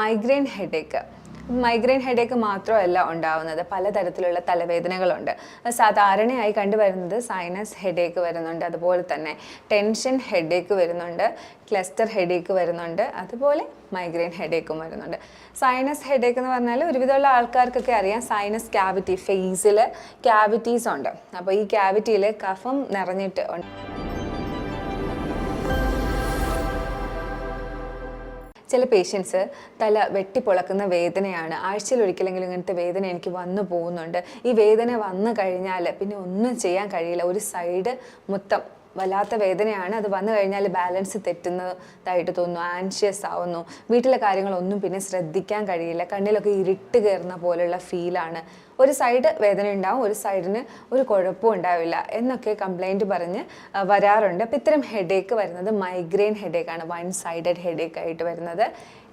Migraine headache മാത്രമല്ല ഉണ്ടാവുന്നത്, പലതരത്തിലുള്ള തലവേദനകളുണ്ട്. സാധാരണയായി കണ്ടുവരുന്നത് സൈനസ് ഹെഡേക്ക് വരുന്നുണ്ട്, അതുപോലെ തന്നെ ടെൻഷൻ ഹെഡേക്ക് വരുന്നുണ്ട്, ക്ലസ്റ്റർ ഹെഡേക്ക് വരുന്നുണ്ട്, അതുപോലെ മൈഗ്രെയിൻ ഹെഡേക്കും വരുന്നുണ്ട്. സൈനസ് ഹെഡേക്ക് എന്ന് പറഞ്ഞാൽ ഒരുവിധമുള്ള ആൾക്കാർക്കൊക്കെ അറിയാം, സൈനസ് ക്യാവിറ്റി, ഫേസിൽ ക്യാവിറ്റീസ് ഉണ്ട്. അപ്പോൾ ഈ ക്യാവിറ്റിയിൽ കഫം നിറഞ്ഞിട്ട് ചില പേഷ്യൻസ് തല വെട്ടിപ്പൊളക്കുന്ന വേദനയാണ്, ആഴ്ചയിൽ ഒരിക്കലെങ്കിലും ഇങ്ങനത്തെ വേദന എനിക്ക് വന്നു പോകുന്നുണ്ട്. ഈ വേദന വന്നു കഴിഞ്ഞാൽ പിന്നെ ഒന്നും ചെയ്യാൻ കഴിയില്ല, ഒരു സൈഡ് മൊത്തം വല്ലാത്ത വേദനയാണ്, അത് വന്നു കഴിഞ്ഞാൽ ബാലൻസ് തെറ്റുന്നതായിട്ട് തോന്നുന്നു, ആൻഷ്യസ് ആവുന്നു, വീട്ടിലെ കാര്യങ്ങളൊന്നും പിന്നെ ശ്രദ്ധിക്കാൻ കഴിയില്ല, കണ്ണിലൊക്കെ ഇരുട്ട് കയറുന്ന പോലുള്ള ഫീലാണ്, ഒരു സൈഡ് വേദന ഉണ്ടാവും, ഒരു സൈഡിന് ഒരു കുഴപ്പവും ഉണ്ടാവില്ല എന്നൊക്കെ കംപ്ലൈൻറ്റ് പറഞ്ഞ് വരാറുണ്ട്. അപ്പോൾ ഇത്തരം ഹെഡേക്ക് വരുന്നത് മൈഗ്രെയിൻ ഹെഡേക്കാണ്, വൺ സൈഡഡ് ഹെഡേക്ക് ആയിട്ട് വരുന്നത്.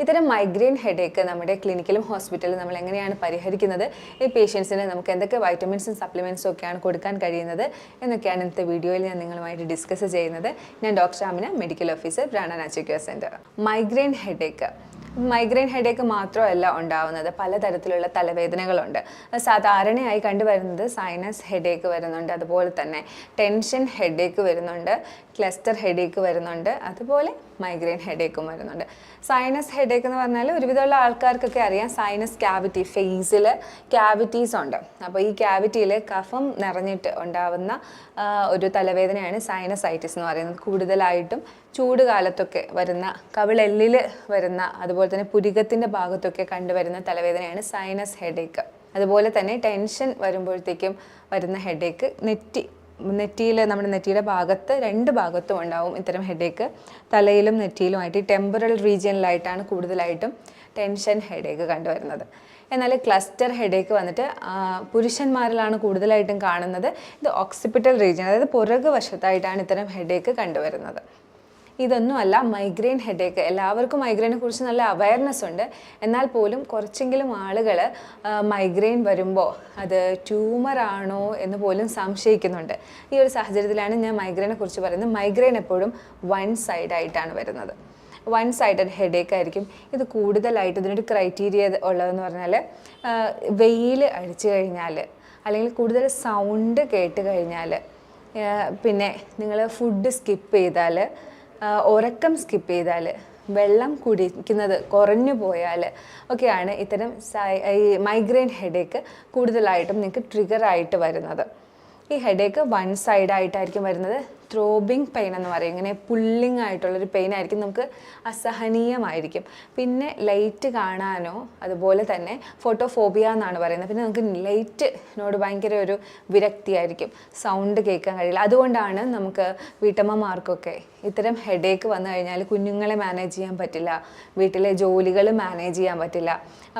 ഇത്തരം മൈഗ്രെയിൻ ഹെഡേക്ക് നമ്മുടെ ക്ലിനിക്കിലും ഹോസ്പിറ്റലിലും നമ്മൾ എങ്ങനെയാണ് പരിഹരിക്കുന്നത്, ഈ പേഷ്യൻസിന് നമുക്ക് എന്തൊക്കെ വൈറ്റമിൻസും സപ്ലിമെൻറ്റ്സും ഒക്കെയാണ് കൊടുക്കാൻ കഴിയുന്നത് എന്നൊക്കെയാണ് ഇന്നത്തെ വീഡിയോയിൽ ഞാൻ നിങ്ങളുമായിട്ട് ഡിസ്കസ് ചെയ്യുന്നത്. ഞാൻ doctor Amina, medical officer, Prana natural care centre. Migraine headache മാത്രമല്ല ഉണ്ടാവുന്നത്, പലതരത്തിലുള്ള തലവേദനകളുണ്ട്. സാധാരണയായി കണ്ടുവരുന്നത് സൈനസ് ഹെഡേക്ക് വരുന്നുണ്ട്, അതുപോലെ തന്നെ ടെൻഷൻ ഹെഡേക്ക് വരുന്നുണ്ട്, ക്ലസ്റ്റർ ഹെഡേക്ക് വരുന്നുണ്ട്, അതുപോലെ മൈഗ്രെയിൻ ഹെഡേക്കും വരുന്നുണ്ട്. സൈനസ് ഹെഡേക്ക് എന്ന് പറഞ്ഞാൽ ഒരുവിധമുള്ള ആൾക്കാർക്കൊക്കെ അറിയാം, സൈനസ് ക്യാവിറ്റി, ഫേസിൽ ക്യാവിറ്റീസ് ഉണ്ട്. അപ്പോൾ ഈ ക്യാവിറ്റിയിൽ കഫം നിറഞ്ഞിട്ട് ഉണ്ടാവുന്ന ഒരു തലവേദനയാണ് സൈനസൈറ്റിസ് എന്ന് പറയുന്നത്. കൂടുതലായിട്ടും ചൂട് കാലത്തൊക്കെ വരുന്ന, കവിളെല്ലിൽ വരുന്ന, അതുപോലെ തന്നെ പുരികത്തിൻ്റെ ഭാഗത്തൊക്കെ കണ്ടുവരുന്ന തലവേദനയാണ് സൈനസ് ഹെഡേക്ക്. അതുപോലെ തന്നെ ടെൻഷൻ വരുമ്പോഴത്തേക്കും വരുന്ന ഹെഡേക്ക്, നെറ്റിയിൽ, നമ്മുടെ നെറ്റിയുടെ ഭാഗത്ത്, രണ്ട് ഭാഗത്തും ഉണ്ടാവും ഇത്തരം ഹെഡേക്ക്, തലയിലും നെറ്റിയിലുമായിട്ട് ടെമ്പറൽ റീജിയനിലായിട്ടാണ് കൂടുതലായിട്ടും ടെൻഷൻ ഹെഡേക്ക് കണ്ടുവരുന്നത്. എന്നാൽ ക്ലസ്റ്റർ ഹെഡേക്ക് വന്നിട്ട് പുരുഷന്മാരിലാണ് കൂടുതലായിട്ടും കാണുന്നത്. ഇത് ഓക്സിപിറ്റൽ റീജിയൻ, അതായത് പുറകു വശത്തായിട്ടാണ് ഇത്തരം ഹെഡേക്ക് കണ്ടുവരുന്നത്. ഇതൊന്നുമല്ല മൈഗ്രെയിൻ ഹെഡേക്ക്. എല്ലാവർക്കും മൈഗ്രെയിനെ കുറിച്ച് നല്ല അവയർനെസ് ഉണ്ട്, എന്നാൽ പോലും കുറച്ചെങ്കിലും ആളുകൾ മൈഗ്രെയിൻ വരുമ്പോൾ അത് ട്യൂമറാണോ എന്ന് പോലും സംശയിക്കുന്നുണ്ട്. ഈ ഒരു സാഹചര്യത്തിലാണ് ഞാൻ മൈഗ്രെയിനെ കുറിച്ച് പറയുന്നത്. മൈഗ്രെയിൻ എപ്പോഴും വൺ സൈഡായിട്ടാണ് വരുന്നത്, വൺ സൈഡഡ് ഹെഡേക്ക് ആയിരിക്കും. ഇത് കൂടുതലായിട്ട് ഇതിനൊരു ക്രൈറ്റീരിയ ഉള്ളതെന്ന് പറഞ്ഞാൽ, വെയിൽ അടിച്ചു കഴിഞ്ഞാൽ, അല്ലെങ്കിൽ കൂടുതൽ സൗണ്ട് കേട്ട് കഴിഞ്ഞാൽ, പിന്നെ നിങ്ങൾ ഫുഡ് സ്കിപ്പ് ചെയ്താൽ, ഉറക്കം സ്കിപ്പ് ചെയ്താൽ, വെള്ളം കുടിക്കുന്നത് കുറഞ്ഞു പോയാൽ ഒക്കെയാണ് ഇത്തരം മൈഗ്രെയിൻ ഹെഡേക്ക് കൂടുതലായിട്ടും നിങ്ങൾക്ക് ട്രിഗറായിട്ട് വരുന്നത്. ഈ ഹെഡേക്ക് വൺ സൈഡായിട്ടായിരിക്കും വരുന്നത്. ത്രോബിങ് പെയിൻ എന്ന് പറയും, ഇങ്ങനെ പുള്ളിങ് ആയിട്ടുള്ളൊരു പെയിൻ ആയിരിക്കും, നമുക്ക് അസഹനീയമായിരിക്കും. പിന്നെ ലൈറ്റ് കാണാനോ, അതുപോലെ തന്നെ ഫോട്ടോഫോബിയ എന്നാണ് പറയുന്നത്. പിന്നെ നമുക്ക് ലൈറ്റിനോട് ഭയങ്കര ഒരു വിരക്തിയായിരിക്കും, സൗണ്ട് കേൾക്കാൻ കഴിയില്ല. അതുകൊണ്ടാണ് നമുക്ക് വീട്ടമ്മമാർക്കൊക്കെ ഇത്തരം ഹെഡേക്ക് വന്നു കഴിഞ്ഞാൽ കുഞ്ഞുങ്ങളെ മാനേജ് ചെയ്യാൻ പറ്റില്ല, വീട്ടിലെ ജോലികൾ മാനേജ് ചെയ്യാൻ പറ്റില്ല.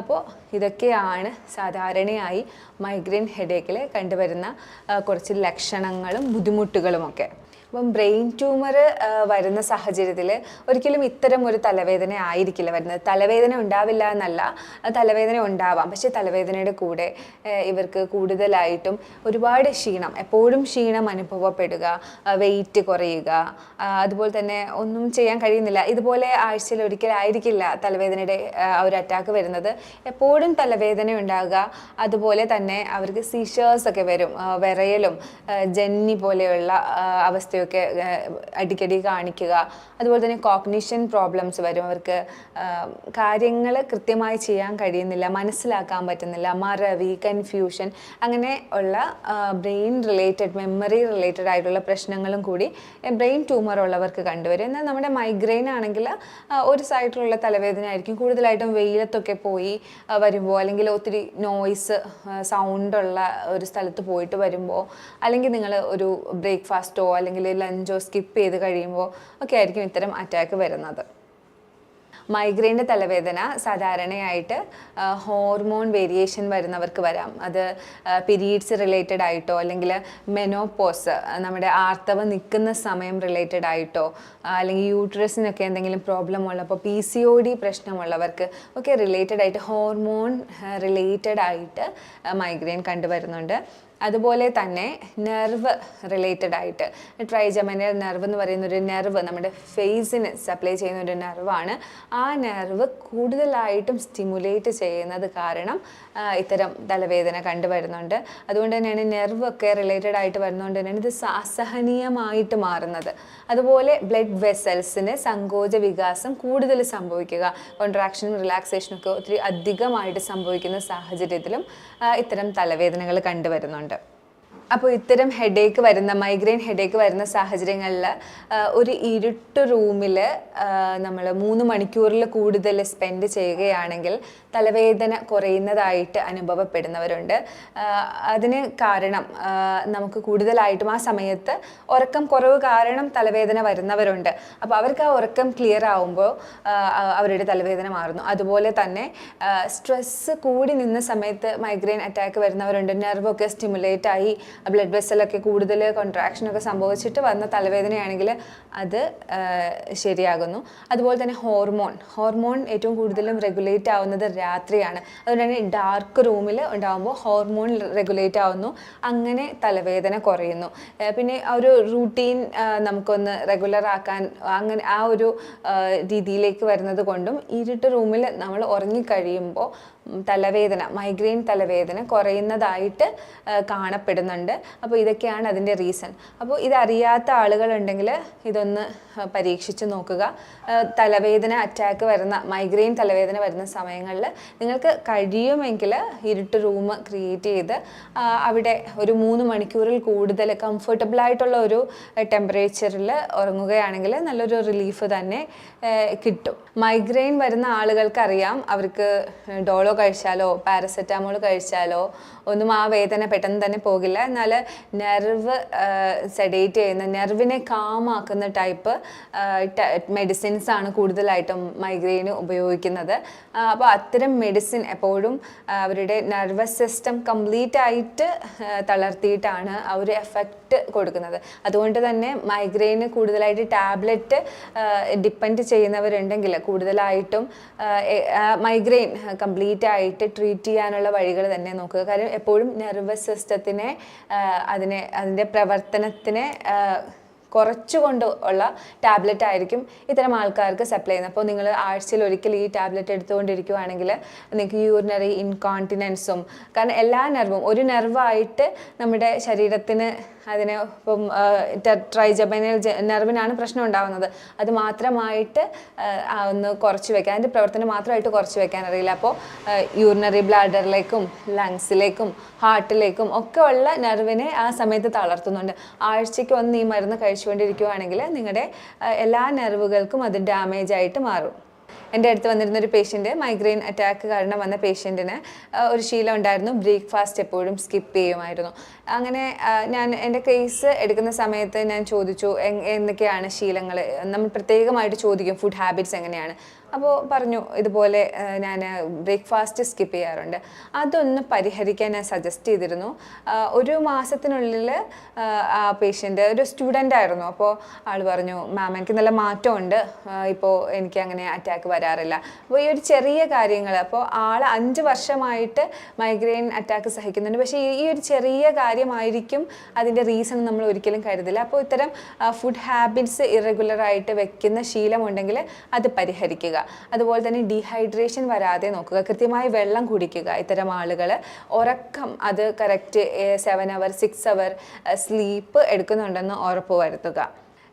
അപ്പോൾ ഇതൊക്കെയാണ് സാധാരണയായി മൈഗ്രെയിൻ ഹെഡേക്കിൽ കണ്ടുവരുന്ന കുറച്ച് ലക്ഷണങ്ങളും ബുദ്ധിമുട്ടുകളുമൊക്കെ. അപ്പം ബ്രെയിൻ ട്യൂമർ വരുന്ന സാഹചര്യത്തിൽ ഒരിക്കലും ഇത്തരം ഒരു തലവേദന ആയിരിക്കില്ല വരുന്നത്. തലവേദന ഉണ്ടാവില്ല എന്നല്ല, തലവേദന ഉണ്ടാവാം, പക്ഷേ തലവേദനയുടെ കൂടെ ഇവർക്ക് കൂടുതലായിട്ടും ഒരുപാട് ക്ഷീണം, എപ്പോഴും ക്ഷീണം അനുഭവപ്പെടുക, വെയിറ്റ് കുറയുക, അതുപോലെ തന്നെ ഒന്നും ചെയ്യാൻ കഴിയുന്നില്ല. ഇതുപോലെ ആഴ്ചയിൽ ഒരിക്കലായിരിക്കില്ല തലവേദനയുടെ ഒരു അറ്റാക്ക് വരുന്നത്, എപ്പോഴും തലവേദന ഉണ്ടാകുക. അതുപോലെ തന്നെ അവർക്ക് സീഷേഴ്സൊക്കെ വരും, വിറയലും ജന്നി പോലെയുള്ള അവസ്ഥയൊക്കെ അടിക്കടി കാണിക്കുക. അതുപോലെ തന്നെ കോഗ്നിഷൻ പ്രോബ്ലംസ് വരും, അവർക്ക് കാര്യങ്ങൾ കൃത്യമായി ചെയ്യാൻ കഴിയുന്നില്ല, മനസ്സിലാക്കാൻ പറ്റുന്നില്ല, മറവി, കൺഫ്യൂഷൻ, അങ്ങനെ ഉള്ള ബ്രെയിൻ റിലേറ്റഡ്, മെമ്മറി റിലേറ്റഡ് ആയിട്ടുള്ള പ്രശ്നങ്ങളും കൂടി ബ്രെയിൻ ട്യൂമർ ഉള്ളവർക്ക് കണ്ടുവരും. എന്നാൽ നമ്മുടെ മൈഗ്രെയിൻ ആണെങ്കിൽ ഒരു സൈഡിലുള്ള തലവേദന ആയിരിക്കും. കൂടുതലായിട്ടും വെയിലത്തൊക്കെ പോയി വരുമ്പോൾ, അല്ലെങ്കിൽ ഒത്തിരി നോയ്സ്, സൗണ്ടുള്ള ഒരു സ്ഥലത്ത് പോയിട്ട് വരുമ്പോൾ, അല്ലെങ്കിൽ നിങ്ങൾ ഒരു ബ്രേക്ക്ഫാസ്റ്റോ അല്ലെങ്കിൽ ലഞ്ചോ സ്കിപ്പ് ചെയ്ത് കഴിയുമ്പോൾ ഒക്കെ ആയിരിക്കും ഇത്തരം അറ്റാക്ക് വരുന്നത്. മൈഗ്രെയിൻ്റെ തലവേദന സാധാരണയായിട്ട് ഹോർമോൺ വേരിയേഷൻ വരുന്നവർക്ക് വരാം. അത് പീരീഡ്സ് റിലേറ്റഡ് ആയിട്ടോ, അല്ലെങ്കിൽ മെനോപോസ്, നമ്മുടെ ആർത്തവം നിൽക്കുന്ന സമയം റിലേറ്റഡ് ആയിട്ടോ, അല്ലെങ്കിൽ യൂട്രസിനൊക്കെ എന്തെങ്കിലും പ്രോബ്ലം ഉള്ളപ്പോൾ, PCOD പ്രശ്നമുള്ളവർക്ക് ഒക്കെ റിലേറ്റഡ് ആയിട്ട്, ഹോർമോൺ റിലേറ്റഡ് ആയിട്ട് മൈഗ്രെയിൻ കണ്ടുവരുന്നുണ്ട്. അതുപോലെ തന്നെ നെർവ് റിലേറ്റഡ് ആയിട്ട് ട്രൈജമിനൽ നെർവ് എന്ന് പറയുന്ന ഒരു നെർവ് നമ്മുടെ ഫേസിന് സപ്ലൈ ചെയ്യുന്ന ഒരു നെർവാണ്. ആ നെർവ് കൂടുതലായിട്ടും സ്റ്റിമുലേറ്റ് ചെയ്യുന്നത് കാരണം ഇത്തരം തലവേദന കണ്ടുവരുന്നുണ്ട്. അതുകൊണ്ട് തന്നെയാണ് നെർവ് ഒക്കെ റിലേറ്റഡ് ആയിട്ട് വരുന്നതുകൊണ്ട് തന്നെയാണ് ഇത് അസഹനീയമായിട്ട് മാറുന്നത്. അതുപോലെ ബ്ലഡ് വെസൽസിന് സങ്കോച വികാസം കൂടുതൽ സംഭവിക്കുക, കോൺട്രാക്ഷനും റിലാക്സേഷനും ഒക്കെ ഒത്തിരി അധികമായിട്ട് സംഭവിക്കുന്ന സാഹചര്യത്തിലും ഇത്തരം തലവേദനകൾ കണ്ടുവരുന്നുണ്ട്. അപ്പോൾ ഇത്തരം ഹെഡേക്ക് വരുന്ന മൈഗ്രെയിൻ ഹെഡേക്ക് വരുന്ന സാഹചര്യങ്ങളിൽ ഒരു ഇരുട്ട് റൂമിൽ നമ്മൾ 3 മണിക്കൂറിൽ കൂടുതൽ സ്പെൻഡ് ചെയ്യുകയാണെങ്കിൽ തലവേദന കുറയുന്നതായിട്ട് അനുഭവപ്പെടുന്നവരുണ്ട്. അതിന് കാരണം നമുക്ക് കൂടുതലായിട്ടും ആ സമയത്ത് ഉറക്കം കുറവ് കാരണം തലവേദന വരുന്നവരുണ്ട്. അപ്പോൾ അവർക്ക് ആ ഉറക്കം ക്ലിയർ ആവുമ്പോൾ അവരുടെ തലവേദന മാറുന്നു. അതുപോലെ തന്നെ സ്ട്രെസ്സ് കൂടി നിന്ന സമയത്ത് മൈഗ്രെയിൻ അറ്റാക്ക് വരുന്നവരുണ്ട്. നെർവൊക്കെ സ്റ്റിമുലേറ്റ് ആയി ബ്ലഡ് വെസലൊക്കെ കൂടുതൽ കോൺട്രാക്ഷനൊക്കെ സംഭവിച്ചിട്ട് വന്ന തലവേദനയാണെങ്കിൽ അത് ശരിയാകുന്നു. അതുപോലെ തന്നെ ഹോർമോൺ ഏറ്റവും കൂടുതലും റെഗുലേറ്റ് ആവുന്നത് രാത്രിയാണ്. അതുകൊണ്ട് തന്നെ ഡാർക്ക് റൂമിൽ ഉണ്ടാകുമ്പോൾ ഹോർമോൺ റെഗുലേറ്റ് ആവുന്നു, അങ്ങനെ തലവേദന കുറയുന്നു. പിന്നെ ആ ഒരു റൂട്ടീൻ നമുക്കൊന്ന് റെഗുലർ ആക്കാൻ അങ്ങനെ ആ ഒരു രീതിയിലേക്ക് വരുന്നത് കൊണ്ടും ഇരുട്ട് റൂമിൽ നമ്മൾ ഉറങ്ങിക്കഴിയുമ്പോൾ മൈഗ്രെയിൻ തലവേദന കുറയുന്നതായിട്ട് കാണപ്പെടുന്നുണ്ട്. അപ്പോൾ ഇതൊക്കെയാണ് അതിൻ്റെ റീസൺ. അപ്പോൾ ഇതറിയാത്ത ആളുകളുണ്ടെങ്കിൽ ഇതൊന്ന് പരീക്ഷിച്ച് നോക്കുക. മൈഗ്രെയിൻ തലവേദന വരുന്ന സമയങ്ങളിൽ നിങ്ങൾക്ക് കഴിയുമെങ്കിൽ ഇരുട്ട് റൂം ക്രിയേറ്റ് ചെയ്ത് അവിടെ ഒരു 3 മണിക്കൂറിൽ കൂടുതൽ കംഫർട്ടബിൾ ആയിട്ടുള്ള ഒരു ടെമ്പറേച്ചറിൽ ഉറങ്ങുകയാണെങ്കിൽ നല്ലൊരു റിലീഫ് തന്നെ കിട്ടും. മൈഗ്രെയിൻ വരുന്ന ആളുകൾക്കറിയാം അവർക്ക് ഡോളോ കഴിച്ചാലോ പാരസെറ്റാമോൾ കഴിച്ചാലോ ഒന്നും ആ വേദന പെട്ടെന്ന് തന്നെ പോകില്ല. എന്നാൽ നെർവ് സെഡേറ്റ് ചെയ്യുന്ന നെർവിനെ കാമാക്കുന്ന ടൈപ്പ് മെഡിസിൻസ് ആണ് കൂടുതലായിട്ടും മൈഗ്രെയിന് ഉപയോഗിക്കുന്നത്. അപ്പോൾ അത്തരം മെഡിസിൻ എപ്പോഴും അവരുടെ നെർവസ് സിസ്റ്റം കംപ്ലീറ്റ് ആയിട്ട് തളർത്തിയിട്ടാണ് ആ ഒരു എഫക്റ്റ് കൊടുക്കുന്നത്. അതുകൊണ്ട് തന്നെ മൈഗ്രെയിന് കൂടുതലായിട്ട് ടാബ്ലറ്റ് ഡിപ്പെൻഡ് ചെയ്യുന്നവരുണ്ടെങ്കിൽ കൂടുതലായിട്ടും മൈഗ്രെയിൻ കംപ്ലീറ്റ് ആയിട്ട് ട്രീറ്റ് ചെയ്യാനുള്ള വഴികൾ തന്നെ നോക്കുക. കാര്യം എപ്പോഴും നെർവസ് സിസ്റ്റത്തിനെ അതിൻ്റെ പ്രവർത്തനത്തിനെ കുറച്ചുകൊണ്ട് ഉള്ള ടാബ്ലറ്റ് ആയിരിക്കും ഇത്തരം ആൾക്കാർക്ക് സപ്ലൈ ചെയ്യുന്നത്. അപ്പോൾ നിങ്ങൾ ആഴ്ചയിൽ ഒരിക്കൽ ഈ ടാബ്ലറ്റ് എടുത്തുകൊണ്ടിരിക്കുകയാണെങ്കിൽ നിങ്ങൾക്ക് യൂറിനറി ഇൻകോണ്ടിനൻസും, കാരണം എല്ലാ നെർവും ഒരു നെർവായിട്ട് നമ്മുടെ ശരീരത്തിന് അതിന് ഇപ്പം ട്രൈജമിനൽ നെർവിനാണ് പ്രശ്നം ഉണ്ടാകുന്നത്. അത് മാത്രമായിട്ട് ഒന്ന് കുറച്ച് വയ്ക്കാൻ, അതിൻ്റെ പ്രവർത്തനം മാത്രമായിട്ട് കുറച്ച് വയ്ക്കാൻ അറിയില്ല. അപ്പോൾ യൂറിനറി ബ്ലാഡറിലേക്കും ലങ്സിലേക്കും ഹാർട്ടിലേക്കും ഒക്കെ ഉള്ള നെർവിനെ ആ സമയത്ത് തളർത്തുന്നുണ്ട്. ആഴ്ചയ്ക്ക് ഒന്ന് ഈ മരുന്ന് കഴിച്ചുകൊണ്ടിരിക്കുകയാണെങ്കിൽ നിങ്ങളുടെ എല്ലാ നെർവുകൾക്കും അത് ഡാമേജ് ആയിട്ട് മാറും. എൻ്റെ അടുത്ത് വന്നിരുന്നൊരു പേഷ്യൻറ്റ്, മൈഗ്രെയിൻ അറ്റാക്ക് കാരണം വന്ന പേഷ്യൻറ്റിന് ഒരു ശീലം ഉണ്ടായിരുന്നു, ബ്രേക്ക്ഫാസ്റ്റ് എപ്പോഴും സ്കിപ്പ് ചെയ്യുമായിരുന്നു. അങ്ങനെ ഞാൻ എൻ്റെ കേസ് എടുക്കുന്ന സമയത്ത് ഞാൻ ചോദിച്ചു എന്തൊക്കെയാണ് ശീലങ്ങൾ, നമ്മൾ പ്രത്യേകമായിട്ട് ചോദിക്കും ഫുഡ് ഹാബിറ്റ്സ് എങ്ങനെയാണ്. അപ്പോൾ പറഞ്ഞു ഇതുപോലെ ഞാൻ ബ്രേക്ക്ഫാസ്റ്റ് സ്കിപ്പ് ചെയ്യാറുണ്ട്. അതൊന്ന് പരിഹരിക്കാൻ ഞാൻ സജസ്റ്റ് ചെയ്തിരുന്നു. ഒരു മാസത്തിനുള്ളിൽ ആ പേഷ്യൻ്റ് ഒരു സ്റ്റുഡൻ്റ് ആയിരുന്നു. അപ്പോൾ ആൾ പറഞ്ഞു മാം എനിക്ക് നല്ല മാറ്റമുണ്ട്, ഇപ്പോൾ എനിക്ക് അങ്ങനെ അറ്റാക്ക് വരാറില്ല. അപ്പോൾ ഈ ഒരു ചെറിയ കാര്യങ്ങൾ, അപ്പോൾ ആൾ 5 വർഷമായിട്ട് മൈഗ്രെയിൻ അറ്റാക്ക് സഹിക്കുന്നുണ്ട്. പക്ഷേ ഈ ഒരു ചെറിയ കാര്യമായിരിക്കും അതിൻ്റെ റീസൺ നമ്മൾ ഒരിക്കലും കരുതില്ല. അപ്പോൾ ഇത്തരം ഫുഡ് ഹാബിറ്റ്സ് ഇറഗുലറായിട്ട് വെക്കുന്ന ശീലമുണ്ടെങ്കിൽ അത് പരിഹരിക്കുക. അതുപോലെ തന്നെ ഡീഹൈഡ്രേഷൻ വരാതെ നോക്കുക, കൃത്യമായി വെള്ളം കുടിക്കുക. ഇത്തരം ആളുകൾ ഉറക്കം അത് കറക്റ്റ് 7 അവർ 6 അവർ സ്ലീപ്പ് എടുക്കുന്നുണ്ടെന്ന് ഉറപ്പ് വരുത്തുക.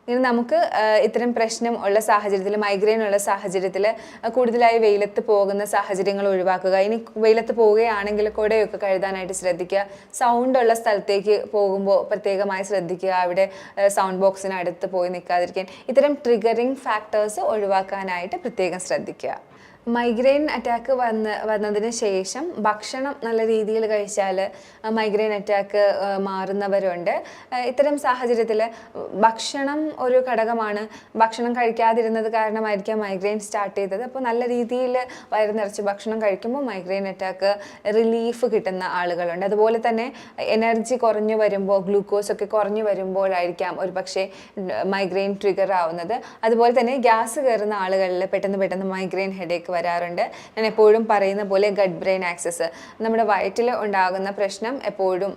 ഇനി നമുക്ക് ഇത്തരം പ്രശ്നം ഉള്ള സാഹചര്യത്തിൽ, മൈഗ്രെയിൻ ഉള്ള സാഹചര്യത്തിൽ കൂടുതലായി വെയിലത്ത് പോകുന്ന സാഹചര്യങ്ങൾ ഒഴിവാക്കുക. ഇനി വെയിലത്ത് പോവുകയാണെങ്കിൽ കുടയൊക്കെ കഴുകാനായിട്ട് ശ്രദ്ധിക്കുക. സൗണ്ട് ഉള്ള സ്ഥലത്തേക്ക് പോകുമ്പോൾ പ്രത്യേകമായി ശ്രദ്ധിക്കുക, അവിടെ സൗണ്ട് ബോക്സിനടുത്ത് പോയി നിൽക്കാതിരിക്കാൻ. ഇത്തരം ട്രിഗറിങ് ഫാക്ടേഴ്സ് ഒഴിവാക്കാനായിട്ട് പ്രത്യേകം ശ്രദ്ധിക്കുക. മൈഗ്രെയിൻ അറ്റാക്ക് വന്നതിന് ശേഷം ഭക്ഷണം നല്ല രീതിയിൽ കഴിച്ചാൽ മൈഗ്രെയിൻ അറ്റാക്ക് മാറുന്നവരുണ്ട്. ഇത്തരം സാഹചര്യത്തിൽ ഭക്ഷണം ഒരു ഘടകമാണ്. ഭക്ഷണം കഴിക്കാതിരുന്നത് കാരണമായിരിക്കാം മൈഗ്രെയിൻ സ്റ്റാർട്ട് ചെയ്തത്. അപ്പോൾ നല്ല രീതിയിൽ വയറ് നിറച്ച് ഭക്ഷണം കഴിക്കുമ്പോൾ മൈഗ്രെയിൻ അറ്റാക്ക് റിലീഫ് കിട്ടുന്ന ആളുകളുണ്ട്. അതുപോലെ തന്നെ എനർജി കുറഞ്ഞു വരുമ്പോൾ, ഗ്ലൂക്കോസ് ഒക്കെ കുറഞ്ഞു വരുമ്പോഴായിരിക്കാം ഒരു പക്ഷേ മൈഗ്രെയിൻ ട്രിഗർ ആവുന്നത്. അതുപോലെ തന്നെ ഗ്യാസ് കയറുന്ന ആളുകളിൽ പെട്ടെന്ന് മൈഗ്രെയിൻ ഹെഡേക്ക് വരാറുണ്ട്. ഞാൻ എപ്പോഴും പറയുന്ന പോലെ ഗട്ട് ബ്രെയിൻ ആക്സസ്, നമ്മുടെ വയറ്റിൽ ഉണ്ടാകുന്ന പ്രശ്നം എപ്പോഴും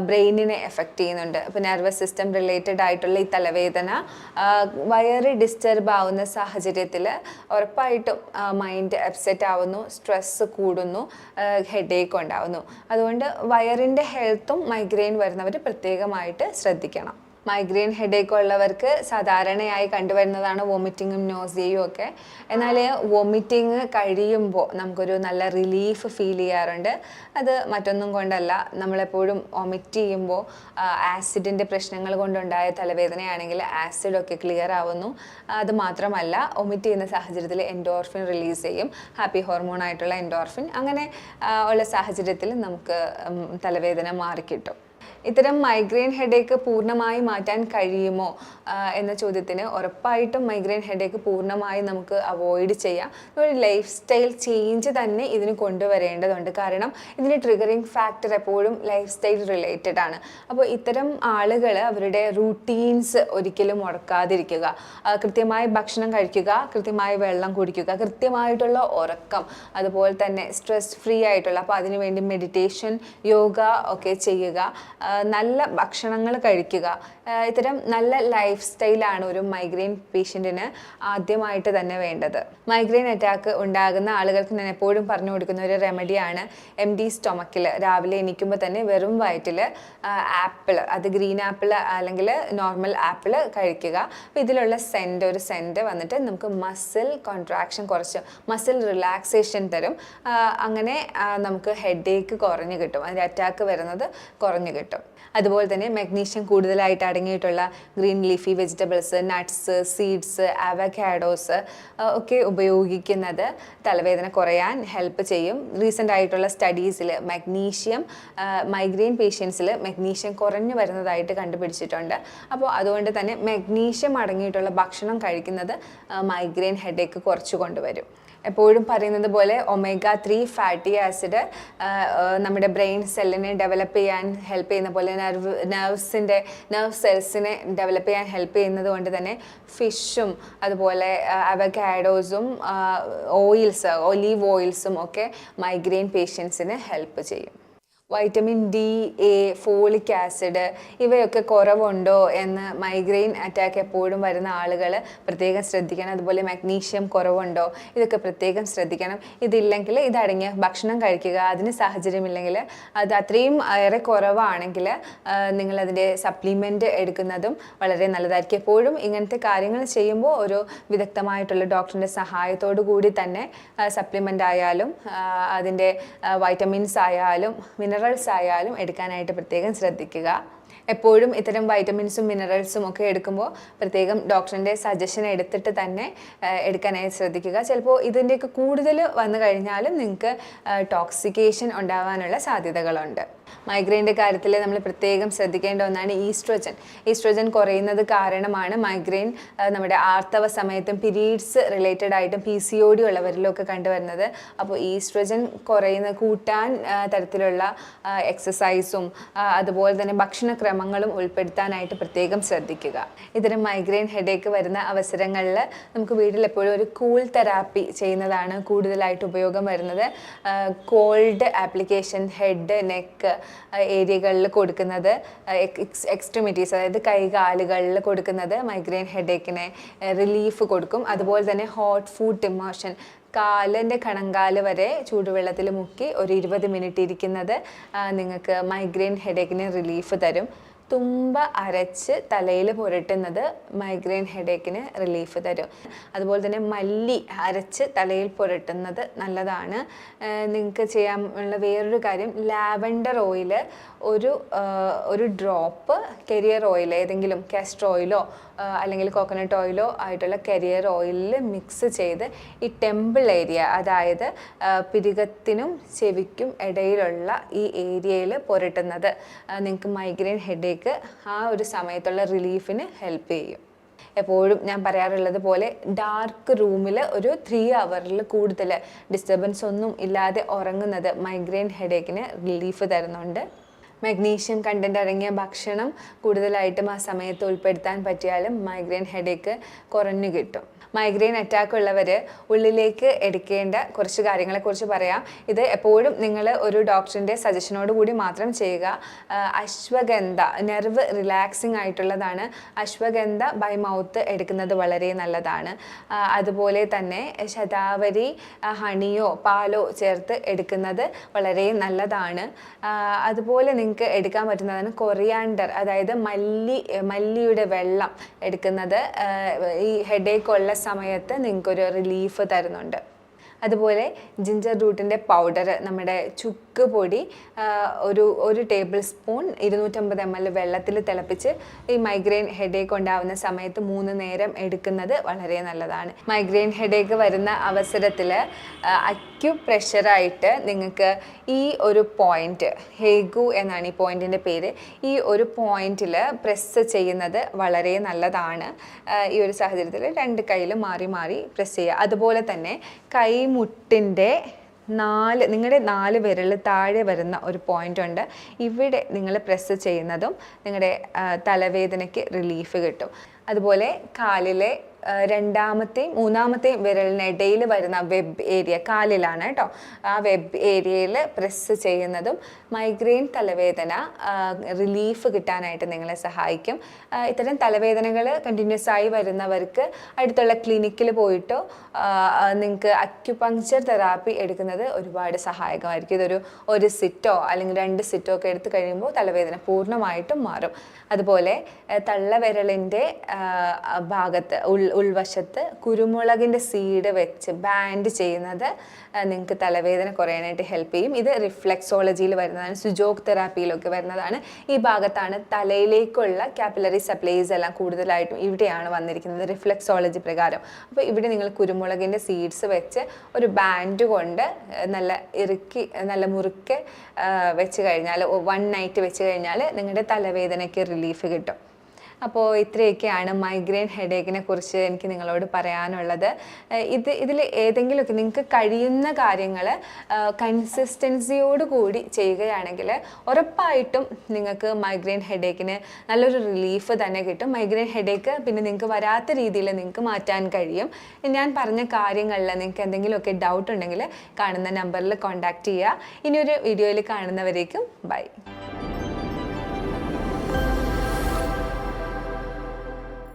ബ്രെയിനിനെ എഫക്റ്റ് ചെയ്യുന്നുണ്ട്. അപ്പോൾ നെർവസ് സിസ്റ്റം റിലേറ്റഡ് ആയിട്ടുള്ള ഈ തലവേദന വയറ് ഡിസ്റ്റർബ് ആവുന്ന സാഹചര്യത്തിൽ ഉറപ്പായിട്ടും മൈൻഡ് അപ്സെറ്റ് ആവുന്നു, സ്ട്രെസ്സ് കൂടുന്നു, ഹെഡേക്ക് ഉണ്ടാവുന്നു. അതുകൊണ്ട് വയറിൻ്റെ ഹെൽത്തും മൈഗ്രെയിൻ വരുന്നവർ പ്രത്യേകമായിട്ട് ശ്രദ്ധിക്കണം. മൈഗ്രെയിൻ ഹെഡേക്ക് ഉള്ളവർക്ക് സാധാരണയായി കണ്ടുവരുന്നതാണ് വോമിറ്റിങ്ങും നോസിയയും ഒക്കെ. എന്നാൽ വോമിറ്റിങ് കഴിയുമ്പോൾ നമുക്കൊരു നല്ല റിലീഫ് ഫീൽ ചെയ്യാറുണ്ട്. അത് മറ്റൊന്നും കൊണ്ടല്ല, നമ്മളെപ്പോഴും വോമിറ്റ് ചെയ്യുമ്പോൾ ആസിഡിൻ്റെ പ്രശ്നങ്ങൾ കൊണ്ടുണ്ടായ തലവേദനയാണെങ്കിൽ ആസിഡൊക്കെ ക്ലിയർ ആവുന്നു. അത് മാത്രമല്ല, വോമിറ്റ് ചെയ്യുന്ന സാഹചര്യത്തിൽ എൻഡോർഫിൻ റിലീസ് ചെയ്യും, ഹാപ്പി ഹോർമോൺ ആയിട്ടുള്ള എൻഡോർഫിൻ. അങ്ങനെ ഉള്ള സാഹചര്യത്തിൽ നമുക്ക് തലവേദന മാറിക്കിട്ടും. ഇത്തരം മൈഗ്രെയിൻ ഹെഡേക്ക് പൂർണ്ണമായി മാറ്റാൻ കഴിയുമോ എന്ന ചോദ്യത്തിന് ഉറപ്പായിട്ടും മൈഗ്രെയിൻ ഹെഡേക്ക് പൂർണ്ണമായി നമുക്ക് അവോയ്ഡ് ചെയ്യാം. ഒരു ലൈഫ് സ്റ്റൈൽ ചേഞ്ച് തന്നെ ഇതിന് കൊണ്ടുവരേണ്ടതുണ്ട്. കാരണം ഇതിന് ട്രിഗറിങ് ഫാക്ടർ എപ്പോഴും ലൈഫ് സ്റ്റൈൽ റിലേറ്റഡ് ആണ്. അപ്പോൾ ഇത്തരം ആളുകൾ അവരുടെ റൂട്ടീൻസ് ഒരിക്കലും മുടക്കാതിരിക്കുക, കൃത്യമായി ഭക്ഷണം കഴിക്കുക, കൃത്യമായി വെള്ളം കുടിക്കുക, കൃത്യമായിട്ടുള്ള ഉറക്കം, അതുപോലെ തന്നെ സ്ട്രെസ് ഫ്രീ ആയിട്ടുള്ള, അപ്പോൾ അതിനുവേണ്ടി മെഡിറ്റേഷൻ, യോഗ ഒക്കെ ചെയ്യുക, നല്ല ഭക്ഷണങ്ങൾ കഴിക്കുക. ഇത്തരം നല്ല ലൈഫ് സ്റ്റൈലാണ് ഒരു മൈഗ്രെയിൻ പേഷ്യൻറ്റിന് ആദ്യമായിട്ട് തന്നെ വേണ്ടത്. മൈഗ്രെയിൻ അറ്റാക്ക് ഉണ്ടാകുന്ന ആളുകൾക്ക് ഞാൻ എപ്പോഴും പറഞ്ഞു കൊടുക്കുന്ന ഒരു റെമഡിയാണ് എംപ്റ്റി സ്റ്റൊമക്കിൽ രാവിലെ എണീക്കുമ്പോൾ തന്നെ വെറും വയറ്റിൽ ആപ്പിൾ, അത് ഗ്രീൻ ആപ്പിൾ അല്ലെങ്കിൽ നോർമൽ ആപ്പിൾ കഴിക്കുക. അപ്പോൾ ഇതിലുള്ള ഒരു സെൻറ്റ് വന്നിട്ട് നമുക്ക് മസിൽ കോൺട്രാക്ഷൻ കുറച്ച് മസിൽ റിലാക്സേഷൻ തരും. അങ്ങനെ നമുക്ക് ഹെഡേക്ക് കുറഞ്ഞു കിട്ടും, അതിൻ്റെ അറ്റാക്ക് വരുന്നത് കുറഞ്ഞു കിട്ടും. അതുപോലെ തന്നെ മഗ്നീഷ്യം കൂടുതലായിട്ട് അടങ്ങിയിട്ടുള്ള green leafy vegetables, nuts, seeds, avocados ഒക്കെ ഉപയോഗിക്കുന്നത് തലവേദന കുറയാൻ ഹെൽപ്പ് ചെയ്യും. റീസെൻ്റ് ആയിട്ടുള്ള സ്റ്റഡീസിൽ മൈഗ്രെയിൻ പേഷ്യൻസിൽ മഗ്നീഷ്യം കുറഞ്ഞു വരുന്നതായിട്ട് കണ്ടുപിടിച്ചിട്ടുണ്ട്. അപ്പോൾ അതുകൊണ്ട് തന്നെ മഗ്നീഷ്യം അടങ്ങിയിട്ടുള്ള ഭക്ഷണം കഴിക്കുന്നത് മൈഗ്രെയിൻ ഹെഡേക്ക് കുറച്ച് കൊണ്ടുവരും. എപ്പോഴും പറയുന്നത് പോലെ omega-3 ഫാറ്റി ആസിഡ് നമ്മുടെ ബ്രെയിൻ സെല്ലിനെ ഡെവലപ്പ് ചെയ്യാൻ ഹെൽപ്പ് ചെയ്യുന്ന പോലെ നെർവ് സെൽസിനെ ഡെവലപ്പ് ചെയ്യാൻ ഹെൽപ്പ് ചെയ്യുന്നത് കൊണ്ട് തന്നെ ഫിഷും അതുപോലെ അവക്കാഡോസും ഒലീവ് ഓയിൽസും ഒക്കെ മൈഗ്രെയിൻ പേഷ്യൻസിന് ഹെൽപ്പ് ചെയ്യും. Vitamin D, A, folic acid ഇവയൊക്കെ കുറവുണ്ടോ എന്ന് മൈഗ്രെയിൻ അറ്റാക്ക് എപ്പോഴും വരുന്ന ആളുകൾ പ്രത്യേകം ശ്രദ്ധിക്കണം. അതുപോലെ മഗ്നീഷ്യം കുറവുണ്ടോ, ഇതൊക്കെ പ്രത്യേകം ശ്രദ്ധിക്കണം. ഇതില്ലെങ്കിൽ ഇതടങ്ങിയ ഭക്ഷണം കഴിക്കുക. അതിന് സാഹചര്യമില്ലെങ്കിൽ, അത് അത്രയും ഏറെ കുറവാണെങ്കിൽ നിങ്ങളതിൻ്റെ സപ്ലിമെൻറ്റ് എടുക്കുന്നതും വളരെ നല്ലതായിരിക്കും. എപ്പോഴും ഇങ്ങനത്തെ കാര്യങ്ങൾ ചെയ്യുമ്പോൾ ഒരു വിദഗ്ധമായിട്ടുള്ള ഡോക്ടറിൻ്റെ സഹായത്തോടു കൂടി തന്നെ സപ്ലിമെൻ്റ് ആയാലും അതിൻ്റെ വൈറ്റമിൻസ് ആയാലും മിനറൽസ് ആയാലും എടുക്കാനായിട്ട് പ്രത്യേകം ശ്രദ്ധിക്കുക. എപ്പോഴും ഇത്തരം വൈറ്റമിൻസും മിനറൽസും ഒക്കെ എടുക്കുമ്പോൾ പ്രത്യേകം ഡോക്ടറിൻ്റെ സജഷൻ എടുത്തിട്ട് തന്നെ എടുക്കാനായിട്ട് ശ്രദ്ധിക്കുക. ചിലപ്പോൾ ഇതിൻ്റെയൊക്കെ കൂടുതൽ വന്നു കഴിഞ്ഞാലും നിങ്ങൾക്ക് ടോക്സിക്കേഷൻ ഉണ്ടാകാനുള്ള സാധ്യതകളുണ്ട്. മൈഗ്രെയിൻ്റെ കാര്യത്തിൽ നമ്മൾ പ്രത്യേകം ശ്രദ്ധിക്കേണ്ട ഒന്നാണ് ഈസ്ട്രോജൻ കുറയുന്നത് കാരണമാണ് മൈഗ്രെയിൻ നമ്മുടെ ആർത്തവ സമയത്തും പീരീഡ്സ് റിലേറ്റഡ് ആയിട്ടും PCOD ഉള്ളവരിലൊക്കെ കണ്ടുവരുന്നത്. അപ്പോൾ ഈസ്ട്രോജൻ കൂട്ടാൻ തരത്തിലുള്ള എക്സസൈസും അതുപോലെ തന്നെ ഭക്ഷണക്രമങ്ങളും ഉൾപ്പെടുത്താനായിട്ട് പ്രത്യേകം ശ്രദ്ധിക്കുക. ഇത്തരം മൈഗ്രെയിൻ ഹെഡേക്ക് വരുന്ന അവസരങ്ങളിൽ നമുക്ക് വീട്ടിൽ എപ്പോഴും ഒരു കൂൾ തെറാപ്പി ചെയ്യുന്നതാണ് കൂടുതലായിട്ട് ഉപയോഗം വരുന്നത്. കോൾഡ് ആപ്ലിക്കേഷൻ ഹെഡ്, നെക്ക് ഏരിയകളിൽ കൊടുക്കുന്നത്, എക്സ്ട്രിമിറ്റീസ് അതായത് കൈകാലുകളിൽ കൊടുക്കുന്നത് മൈഗ്രെയിൻ ഹെഡേക്കിനെ റിലീഫ് കൊടുക്കും. അതുപോലെ തന്നെ ഹോട്ട് ഫുഡ് ഇമോഷൻ, കാലിൻ്റെ കണങ്കാല് വരെ ചൂടുവെള്ളത്തിൽ മുക്കി ഒരു 20 മിനിറ്റ് ഇരിക്കുന്നത് നിങ്ങൾക്ക് മൈഗ്രെയിൻ ഹെഡേക്കിന് റിലീഫ് തരും. തുമ്പ അരച്ച് തലയിൽ പുരട്ടുന്നത് മൈഗ്രെയിൻ ഹെഡേക്കിന് റിലീഫ് തരും. അതുപോലെ തന്നെ മല്ലി അരച്ച് തലയിൽ പുരട്ടുന്നത് നല്ലതാണ്. നിങ്ങൾക്ക് ചെയ്യാനുള്ള വേറൊരു കാര്യം, ലാവൻഡർ ഓയിൽ ഒരു ഡ്രോപ്പ് കരിയർ ഓയിൽ, ഏതെങ്കിലും കാസ്റ്റർ ഓയിലോ അല്ലെങ്കിൽ കോക്കനട്ട് ഓയിലോ ആയിട്ടുള്ള കരിയർ ഓയിലിൽ മിക്സ് ചെയ്ത് ഈ ടെമ്പിൾ ഏരിയ, അതായത് പിരികത്തിനും ചെവിക്കും ഇടയിലുള്ള ഈ ഏരിയയിൽ പുരട്ടുന്നത് നിങ്ങൾക്ക് മൈഗ്രെയിൻ ഹെഡേക്ക് ആ ഒരു സമയത്തുള്ള റിലീഫിന് ഹെൽപ്പ് ചെയ്യും. എപ്പോഴും ഞാൻ പറയാറുള്ളത് പോലെ ഡാർക്ക് റൂമിൽ ഒരു 3 hours കൂടുതൽ ഡിസ്റ്റർബൻസ് ഒന്നും ഇല്ലാതെ ഉറങ്ങുന്നത് മൈഗ്രെയിൻ ഹെഡേക്കിന് റിലീഫ് തരുന്നുണ്ട്. മഗ്നീഷ്യം കണ്ടന്റ് അടങ്ങിയ ഭക്ഷണം കൂടുതലായിട്ടും ആ സമയത്ത് ഉൾപ്പെടുത്താൻ പറ്റിയാലും മൈഗ്രെയിൻ ഹെഡേക്ക് കുറഞ്ഞു കിട്ടും. മൈഗ്രെയിൻ അറ്റാക്ക് ഉള്ളവർ ഉള്ളിലേക്ക് എടുക്കേണ്ട കുറച്ച് കാര്യങ്ങളെക്കുറിച്ച് പറയാം. ഇത് എപ്പോഴും നിങ്ങൾ ഒരു ഡോക്ടറിൻ്റെ സജഷനോട് കൂടി മാത്രം ചെയ്യുക. അശ്വഗന്ധ നെർവ് റിലാക്സിങ് ആയിട്ടുള്ളതാണ്. അശ്വഗന്ധ ബൈ മൗത്ത് എടുക്കുന്നത് വളരെ നല്ലതാണ്. അതുപോലെ തന്നെ ശതാവരി ഹണിയോ പാലോ ചേർത്ത് എടുക്കുന്നത് വളരെ നല്ലതാണ്. അതുപോലെ നിങ്ങൾക്ക് എടുക്കാൻ പറ്റുന്നതാണ് കൊറിയാണ്ടർ, അതായത് മല്ലിയുടെ വെള്ളം എടുക്കുന്നത് ഈ ഹെഡേക്ക് ഉള്ള സമയത്ത് നിങ്ങൾക്കൊരു റിലീഫ് തരുന്നുണ്ട്. അതുപോലെ ജിഞ്ചർ റൂട്ടിൻ്റെ പൗഡർ, നമ്മുടെ ചുക്ക് പൊടി ഒരു ടേബിൾ സ്പൂൺ 250 ml വെള്ളത്തിൽ തിളപ്പിച്ച് ഈ മൈഗ്രെയിൻ ഹെഡേക്ക് ഉണ്ടാവുന്ന സമയത്ത് 3 നേരം എടുക്കുന്നത് വളരെ നല്ലതാണ്. മൈഗ്രെയിൻ ഹെഡേക്ക് വരുന്ന അവസരത്തിൽ അക്യുപ്രഷറായിട്ട് നിങ്ങൾക്ക് ഈ ഒരു പോയിന്റ്, ഹേഗു എന്നാണ് ഈ പോയിന്റിൻ്റെ പേര്, ഈ ഒരു പോയിന്റിൽ പ്രസ് ചെയ്യുന്നത് വളരെ നല്ലതാണ്. ഈ ഒരു സാഹചര്യത്തിൽ 2 കൈയിലും മാറി മാറി പ്രസ് ചെയ്യുക. അതുപോലെ തന്നെ കൈമുട്ടിൻ്റെ നിങ്ങളുടെ 4 വിരൽ താഴെ വരുന്ന ഒരു പോയിന്റ് ഉണ്ട്. ഇവിടെ നിങ്ങൾ പ്രസ് ചെയ്യുന്നതും നിങ്ങളുടെ തലവേദനയ്ക്ക് റിലീഫ് കിട്ടും. അതുപോലെ കാലിലെ 2ാമത്തെയും 3ാമത്തെയും വിരലിനിടയിൽ വരുന്ന വെബ് ഏരിയ, കാലിലാണ് കേട്ടോ, ആ വെബ് ഏരിയയിൽ പ്രസ് ചെയ്യുന്നതും മൈഗ്രെയിൻ തലവേദന റിലീഫ് കിട്ടാനായിട്ട് നിങ്ങളെ സഹായിക്കും. ഇത്തരം തലവേദനകൾ കണ്ടിന്യൂസ് ആയി വരുന്നവർക്ക് അടുത്തുള്ള ക്ലിനിക്കിൽ പോയിട്ടോ നിങ്ങൾക്ക് അക്യുപങ്ക്ചർ തെറാപ്പി എടുക്കുന്നത് ഒരുപാട് സഹായകമായിരിക്കും. ഒരു സിറ്റോ അല്ലെങ്കിൽ 2 സിറ്റോ ഒക്കെ എടുത്ത് കഴിയുമ്പോൾ തലവേദന പൂർണ്ണമായിട്ടും മാറും. അതുപോലെ തള്ളവിരലിൻ്റെ ഭാഗത്ത് ഉൾവശത്ത് കുരുമുളകിൻ്റെ സീഡ് വെച്ച് ബാൻഡ് ചെയ്യുന്നത് നിങ്ങൾക്ക് തലവേദന കുറയാനായിട്ട് ഹെൽപ്പ് ചെയ്യും. ഇത് റിഫ്ലെക്സോളജിയിൽ വരുന്നതാണ്, സുജോഗ് തെറാപ്പിയിലൊക്കെ വരുന്നതാണ്. ഈ ഭാഗത്താണ് തലയിലേക്കുള്ള കാപ്പിലറി സപ്ലൈസ് എല്ലാം കൂടുതലായിട്ടും ഇവിടെയാണ് വന്നിരിക്കുന്നത് റിഫ്ലെക്സോളജി പ്രകാരം. അപ്പോൾ ഇവിടെ നിങ്ങൾ കുരുമുളകിൻ്റെ സീഡ്സ് വെച്ച് ഒരു ബാൻഡ് കൊണ്ട് നല്ല മുറുക്കെ വെച്ച് കഴിഞ്ഞാൽ 1 നൈറ്റ് വെച്ച് കഴിഞ്ഞാൽ നിങ്ങളുടെ തലവേദനയ്ക്ക് റിലീഫ് കിട്ടും. അപ്പോൾ ഇത്രയൊക്കെയാണ് മൈഗ്രെയിൻ ഹെഡേക്കിനെ കുറിച്ച് എനിക്ക് നിങ്ങളോട് പറയാനുള്ളത്. ഇതിൽ ഏതെങ്കിലുമൊക്കെ നിങ്ങൾക്ക് കഴിയുന്ന കാര്യങ്ങൾ കൺസിസ്റ്റൻസിയോട് കൂടി ചെയ്യുകയാണെങ്കിൽ ഉറപ്പായിട്ടും നിങ്ങൾക്ക് മൈഗ്രെയിൻ ഹെഡേക്കിന് നല്ലൊരു റിലീഫ് തന്നെ കിട്ടും. മൈഗ്രെയിൻ ഹെഡേക്ക് പിന്നെ നിങ്ങൾക്ക് വരാത്ത രീതിയിൽ നിങ്ങൾക്ക് മാറ്റാൻ കഴിയും. ഞാൻ പറഞ്ഞ കാര്യങ്ങളിൽ നിങ്ങൾക്ക് എന്തെങ്കിലുമൊക്കെ ഡൗട്ട് ഉണ്ടെങ്കിൽ കാണുന്ന നമ്പറിൽ കോൺടാക്റ്റ് ചെയ്യുക. ഇനിയൊരു വീഡിയോയിൽ കാണുന്നവരേക്കും ബൈ.